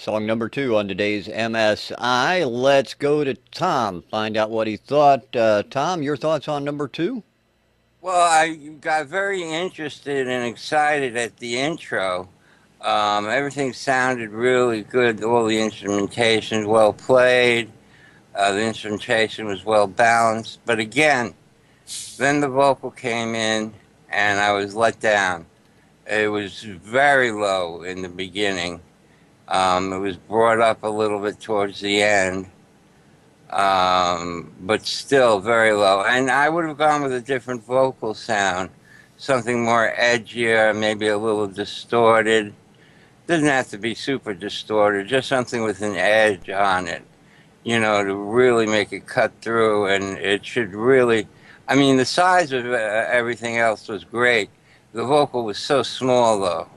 Song number two on today's MSI. Let's go to Tom, find out what he thought. Tom, your thoughts on number two? Well, I got very interested and excited at the intro. Everything sounded really good. All the instrumentation well played. The instrumentation was well balanced. But again, then the vocal came in, and I was let down. It was very low in the beginning. It was brought up a little bit towards the end, but still very low. And I would have gone with a different vocal sound, something more edgier, maybe a little distorted. Doesn't have to be super distorted, just something with an edge on it, to really make it cut through. And it should really, I mean, the size of everything else was great. The vocal was so small, though.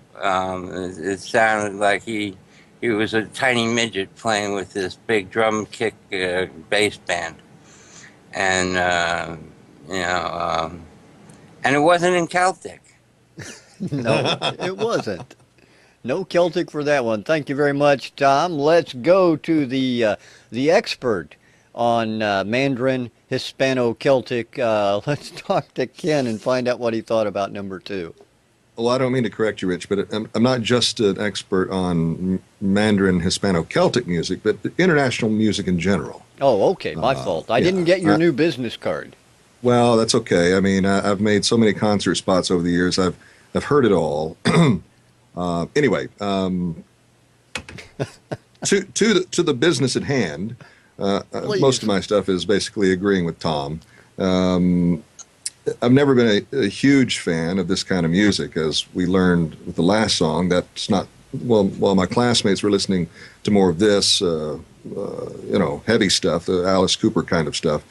It sounded like he was a tiny midget playing with this big drum kick bass band, and and it wasn't in Celtic. No, it wasn't. No Celtic for that one. Thank you very much, Tom. Let's go to the expert on Mandarin Hispano-Celtic. Let's talk to Ken and find out what he thought about number two. Well, I don't mean to correct you, Rich, but I'm not just an expert on Mandarin Hispano-Celtic music, but international music in general. Oh, okay, my fault. I didn't get your new business card. Well, that's okay. I mean, I've made so many concert spots over the years. I've heard it all. Anyway, to the business at hand, most of my stuff is basically agreeing with Tom. I've never been a huge fan of this kind of music, as we learned with the last song. That's not, well, while my classmates were listening to more of this, heavy stuff, the Alice Cooper kind of stuff,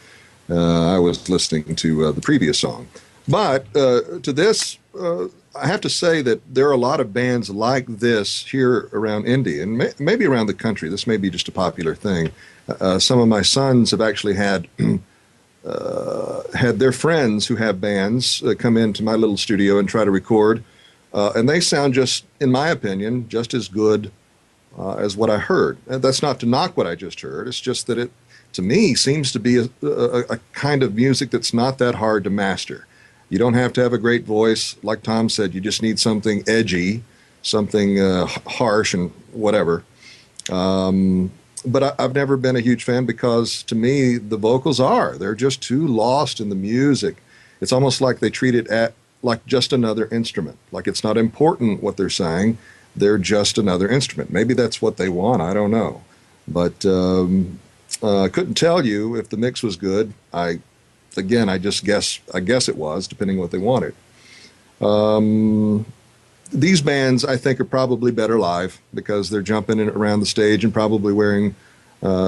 I was listening to the previous song. But to this, I have to say that there are a lot of bands like this here around Indy, and maybe around the country. This may be just a popular thing. Some of my sons have actually had their friends who have bands come into my little studio and try to record, and they sound, just in my opinion, just as good as what I heard. And that's not to knock what I just heard. It's just that it, to me, seems to be a kind of music that's not that hard to master. You don't have to have a great voice. Like Tom said, you just need something edgy, something harsh and whatever. But I've never been a huge fan because, to me, the vocals they're just too lost in the music. It's almost like they treat it like just another instrument. Like it's not important what they're saying. They're just another instrument. Maybe that's what they want. I don't know. But I couldn't tell you if the mix was good. I guess it was, depending on what they wanted. These bands, I think, are probably better live because they're jumping in around the stage and probably wearing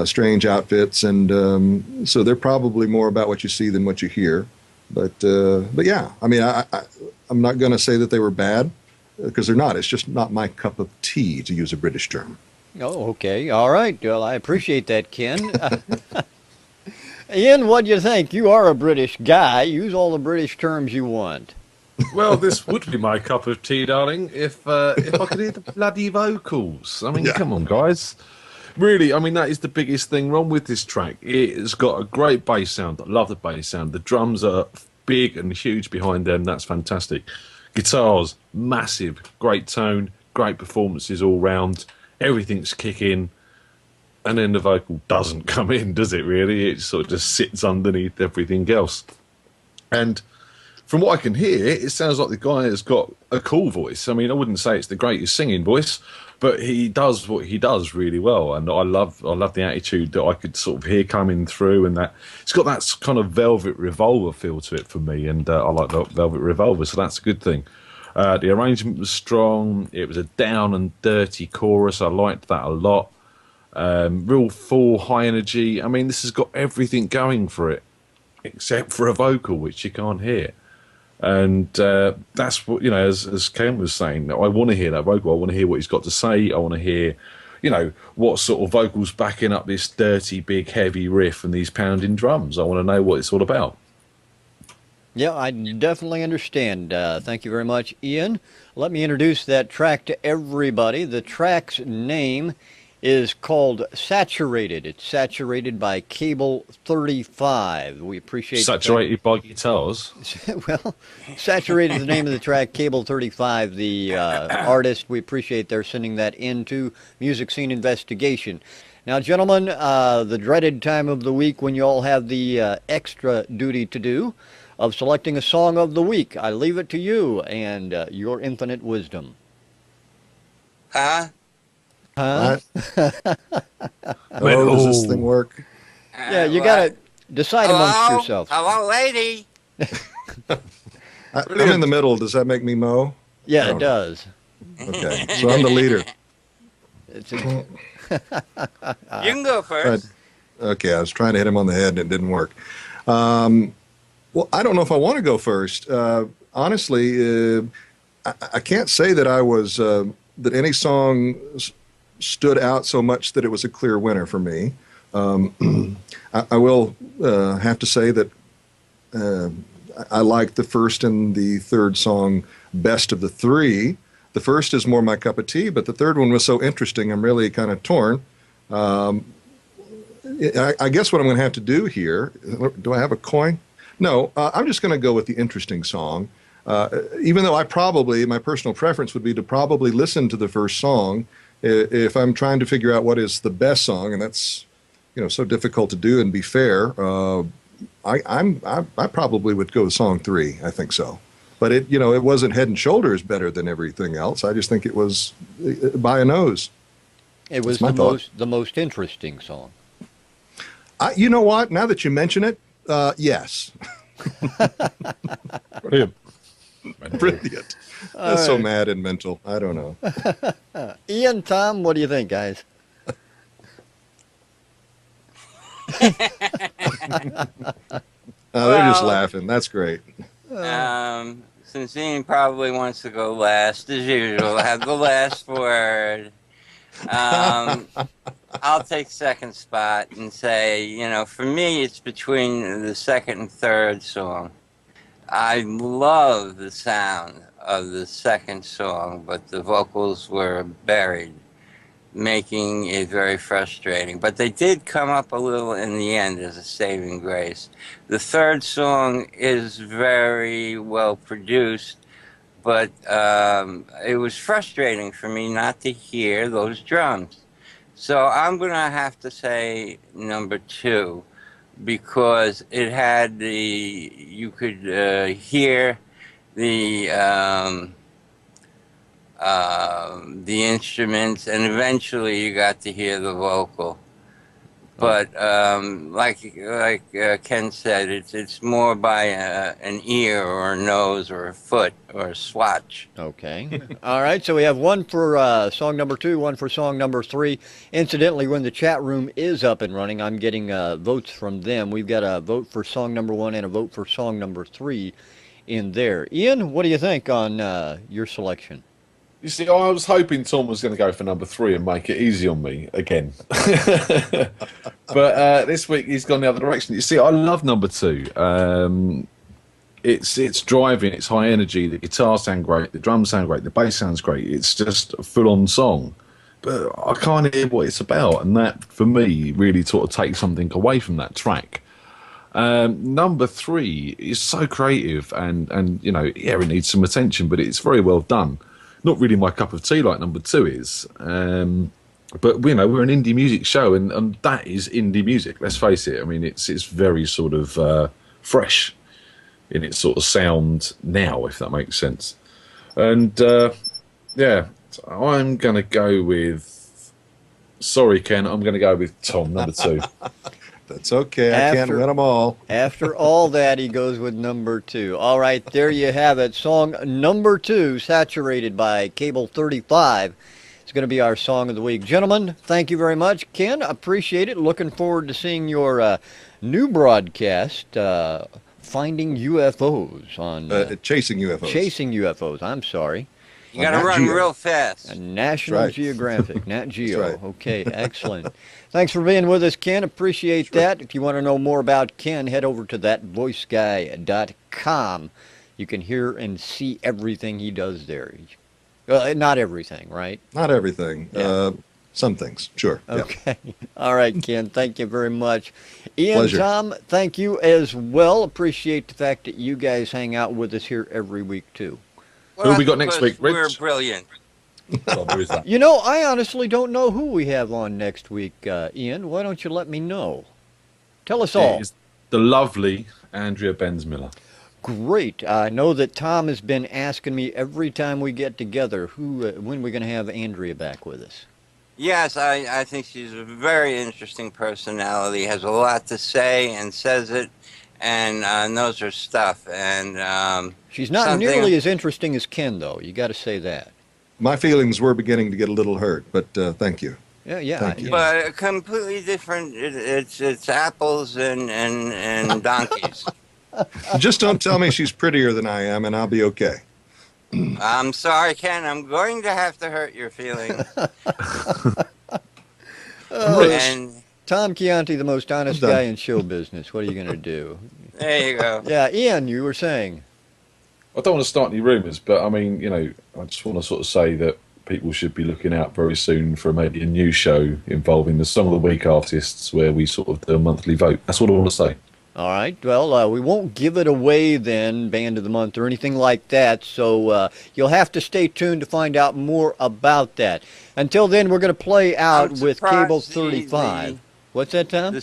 strange outfits, and so they're probably more about what you see than what you hear. But yeah, I mean, I'm not going to say that they were bad because they're not. It's just not my cup of tea, to use a British term. Oh, okay. All right. Well, I appreciate that, Ken. Ian, what do you think? You are a British guy. Use all the British terms you want. Well, this would be my cup of tea, darling, if I could hear the bloody vocals. I mean, Yeah. come on, guys. Really, I mean, that is the biggest thing wrong with this track. It has got a great bass sound. I love the bass sound. The drums are big and huge behind them. That's fantastic. Guitars, massive. Great tone, great performances all round. Everything's kicking. And then the vocal doesn't come in, does it, really? It sort of just sits underneath everything else. And from what I can hear, it sounds like the guy has got a cool voice. I mean, I wouldn't say it's the greatest singing voice, but he does what he does really well. And I love the attitude that I could sort of hear coming through, and that it's got that kind of Velvet Revolver feel to it for me. And I like the Velvet Revolver, so that's a good thing. The arrangement was strong. It was a down and dirty chorus. I liked that a lot. Real full, high energy. I mean, this has got everything going for it, except for a vocal, which you can't hear. And that's what, as Ken was saying, I want to hear that vocal. I want to hear what he's got to say. I want to hear, what sort of vocals backing up this dirty, big, heavy riff and these pounding drums. I want to know what it's all about. Yeah, I definitely understand. Thank you very much, Ian. Let me introduce that track to everybody. The track's name is called Saturated. It's Saturated by Cable 35. We appreciate the fact- Saturated by guitars. well, Saturated is the name of the track, Cable 35, the artist. We appreciate their sending that into Music Scene Investigation. Now, gentlemen, the dreaded time of the week when you all have the extra duty to do of selecting a song of the week. I leave it to you and your infinite wisdom. Huh? Huh? Oh, does this thing work? Yeah, you got to decide amongst yourselves. Hello, lady. I'm in the middle. Does that make me Mo? Yeah, I it don't know. does. Okay, so I'm the leader. It's a, You can go first. Okay, I was trying to hit him on the head and it didn't work. Well, I don't know if I want to go first. Honestly, I can't say that I was that any song stood out so much that it was a clear winner for me. I will have to say that I like the first and the third song best of the three. The first is more my cup of tea, but the third one was so interesting, I'm really kind of torn. I guess what I'm going to have to do here, do I have a coin? No, I'm just going to go with the interesting song. Even though my personal preference would be to probably listen to the first song if I'm trying to figure out what is the best song, and that's, so difficult to do and be fair. I probably would go with song 3. I think so. But it wasn't head and shoulders better than everything else. I just think it was by a nose. it was the most interesting song. You know what? Now that you mention it, yes. Brilliant. Brilliant. That's so mad and mental. I don't know. Ian, Tom, what do you think, guys? They're just Well- laughing. That's great. Since Ian probably wants to go last, as usual, have the last word. I'll take second spot and say, for me, it's between the second and third song. I love the sound of the second song, but the vocals were buried, making it very frustrating. But they did come up a little in the end as a saving grace. The third song is very well produced, but it was frustrating for me not to hear those drums. So I'm going to have to say number 2, because it had you could hear the instruments, and eventually you got to hear the vocal. But like Ken said, it's more by an ear or a nose or a foot or a swatch. Okay. All right. So we have one for song number 2, one for song number 3. Incidentally, when the chat room is up and running, I'm getting votes from them. We've got a vote for song number 1 and a vote for song number 3 in there. Ian, what do you think on your selection? You see, I was hoping Tom was going to go for number 3 and make it easy on me again. But this week he's gone the other direction. You see, I love number 2. It's driving, it's high energy, the guitars sound great, the drums sound great, the bass sounds great. It's just a full-on song. But I can't hear what it's about, and that, for me, really sort of takes something away from that track. Number 3 is so creative, and it needs some attention, but it's very well done. Not really my cup of tea like number 2 is. But, we're an indie music show, and that is indie music, let's face it. I mean, it's very sort of fresh in its sort of sound now, if that makes sense. And, I'm going to go with... Sorry, Ken, I'm going to go with Tom, number 2. That's okay. I can't win them all. After all that, he goes with number 2. All right, there you have it. Song number 2, Saturated by Cable 35. It's going to be our song of the week. Gentlemen, thank you very much. Ken, appreciate it. Looking forward to seeing your new broadcast, Finding UFOs on... Chasing UFOs. Chasing UFOs, I'm sorry. You got to run real fast. National Geographic, Nat Geo. Right. Okay, excellent. Thanks for being with us, Ken. Appreciate that. If you want to know more about Ken, head over to thatvoiceguy.com. You can hear and see everything he does there. Not everything, right? Not everything. Yeah. some things, sure. Yeah. Okay. All right, Ken. Thank you very much. Ian, Pleasure. Tom, thank you as well. Appreciate the fact that you guys hang out with us here every week, too. Well, Who have we that's got next because week, we're Rich? brilliant. Oh, there is that. You know, I honestly don't know who we have on next week, Ian. Why don't you let me know? Tell us all. It is the lovely Andrea Bensmiller. Great. I know that Tom has been asking me every time we get together when we're going to have Andrea back with us. Yes, I think she's a very interesting personality, has a lot to say and says it, and knows her stuff. And She's not something- nearly as interesting as Ken, though. You got to say that. My feelings were beginning to get a little hurt, but thank you. Yeah. Thank you. But completely different. It's apples and donkeys. Just don't tell me she's prettier than I am, and I'll be okay. I'm sorry, Ken. I'm going to have to hurt your feelings. And Tom Chianti, the most honest I'm done. guy in show business. What are you going to do? there you go. Yeah, Ian, you were saying. I don't want to start any rumours, but I mean, you know, I just want to sort of say that people should be looking out very soon for maybe a new show involving the Song of the Week artists where we sort of do a monthly vote. That's what I want to say. All right. Well, we won't give it away then, Band of the Month or anything like that. So you'll have to stay tuned to find out more about that. Until then, we're going to play out I'm with surprised Cable the- 35. What's that, Tom?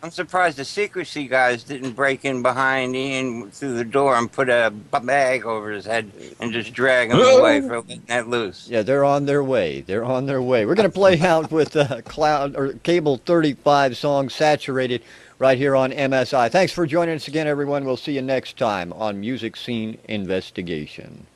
I'm surprised the secrecy guys didn't break in behind Ian through the door and put a bag over his head and just drag him away for letting that loose. Yeah, they're on their way. They're on their way. We're going to play out with Cable 35 song Saturated right here on MSI. Thanks for joining us again, everyone. We'll see you next time on Music Scene Investigation.